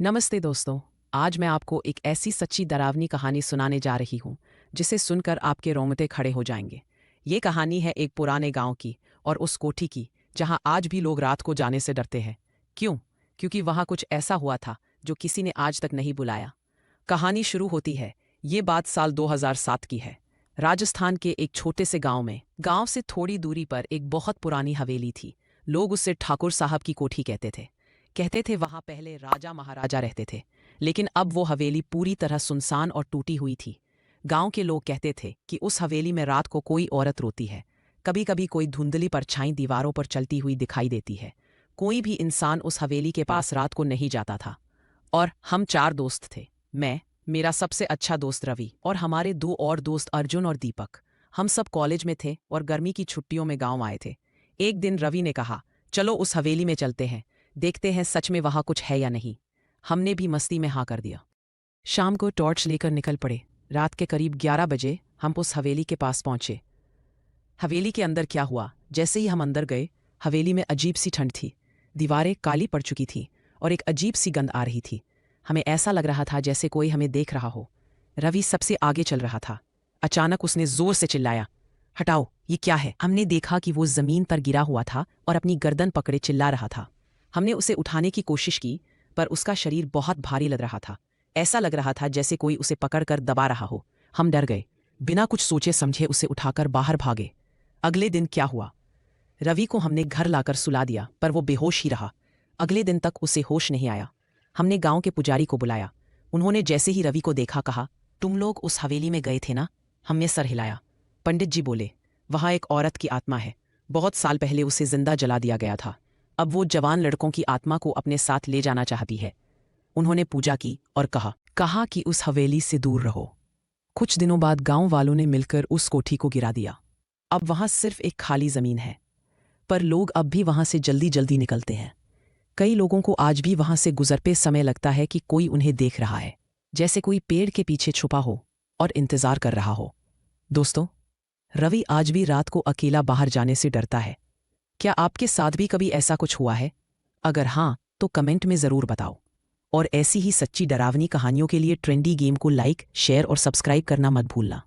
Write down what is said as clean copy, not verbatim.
नमस्ते दोस्तों। आज मैं आपको एक ऐसी सच्ची डरावनी कहानी सुनाने जा रही हूँ जिसे सुनकर आपके रोंगटे खड़े हो जाएंगे। ये कहानी है एक पुराने गांव की और उस कोठी की जहाँ आज भी लोग रात को जाने से डरते हैं। क्यों? क्योंकि वहाँ कुछ ऐसा हुआ था जो किसी ने आज तक नहीं बुलाया। कहानी शुरू होती है। ये बात साल 2007 की है। राजस्थान के एक छोटे से गांव में, गांव से थोड़ी दूरी पर एक बहुत पुरानी हवेली थी। लोग उससे ठाकुर साहब की कोठी कहते थे वहां पहले राजा महाराजा रहते थे। लेकिन अब वो हवेली पूरी तरह सुनसान और टूटी हुई थी। गांव के लोग कहते थे कि उस हवेली में रात को कोई औरत रोती है। कभी कभी कोई धुंधली परछाई दीवारों पर चलती हुई दिखाई देती है। कोई भी इंसान उस हवेली के पास रात को नहीं जाता था। और हम चार दोस्त थे। मैं, मेरा सबसे अच्छा दोस्त रवि और हमारे दो और दोस्त अर्जुन और दीपक। हम सब कॉलेज में थे और गर्मी की छुट्टियों में गांव आए थे। एक दिन रवि ने कहा, चलो उस हवेली में चलते हैं, देखते हैं सच में वहां कुछ है या नहीं। हमने भी मस्ती में हाँ कर दिया। शाम को टॉर्च लेकर निकल पड़े। रात के करीब 11 बजे हम उस हवेली के पास पहुंचे। हवेली के अंदर क्या हुआ, जैसे ही हम अंदर गए, हवेली में अजीब सी ठंड थी। दीवारें काली पड़ चुकी थीं और एक अजीब सी गंध आ रही थी। हमें ऐसा लग रहा था जैसे कोई हमें देख रहा हो। रवि सबसे आगे चल रहा था। अचानक उसने जोर से चिल्लाया, हटाओ, ये क्या है? हमने देखा कि वो जमीन पर गिरा हुआ था और अपनी गर्दन पकड़े चिल्ला रहा था। हमने उसे उठाने की कोशिश की, पर उसका शरीर बहुत भारी लग रहा था। ऐसा लग रहा था जैसे कोई उसे पकड़कर दबा रहा हो। हम डर गए। बिना कुछ सोचे समझे उसे उठाकर बाहर भागे। अगले दिन क्या हुआ? रवि को हमने घर लाकर सुला दिया, पर वो बेहोश ही रहा। अगले दिन तक उसे होश नहीं आया। हमने गांव के पुजारी को बुलाया। उन्होंने जैसे ही रवि को देखा कहा, तुम लोग उस हवेली में गए थे ना? हमने सर हिलाया। पंडित जी बोले, वहां एक औरत की आत्मा है। बहुत साल पहले उसे जिंदा जला दिया गया था। अब वो जवान लड़कों की आत्मा को अपने साथ ले जाना चाहती है। उन्होंने पूजा की और कहा कि उस हवेली से दूर रहो। कुछ दिनों बाद गांव वालों ने मिलकर उस कोठी को गिरा दिया। अब वहां सिर्फ एक खाली जमीन है, पर लोग अब भी वहां से जल्दी जल्दी निकलते हैं। कई लोगों को आज भी वहां से गुजरते समय लगता है कि कोई उन्हें देख रहा है, जैसे कोई पेड़ के पीछे छुपा हो और इंतजार कर रहा हो। दोस्तों, रवि आज भी रात को अकेला बाहर जाने से डरता है। क्या आपके साथ भी कभी ऐसा कुछ हुआ है? अगर हाँ, तो कमेंट में ज़रूर बताओ। और ऐसी ही सच्ची डरावनी कहानियों के लिए ट्रेंडी गेम को लाइक, शेयर और सब्सक्राइब करना मत भूलना।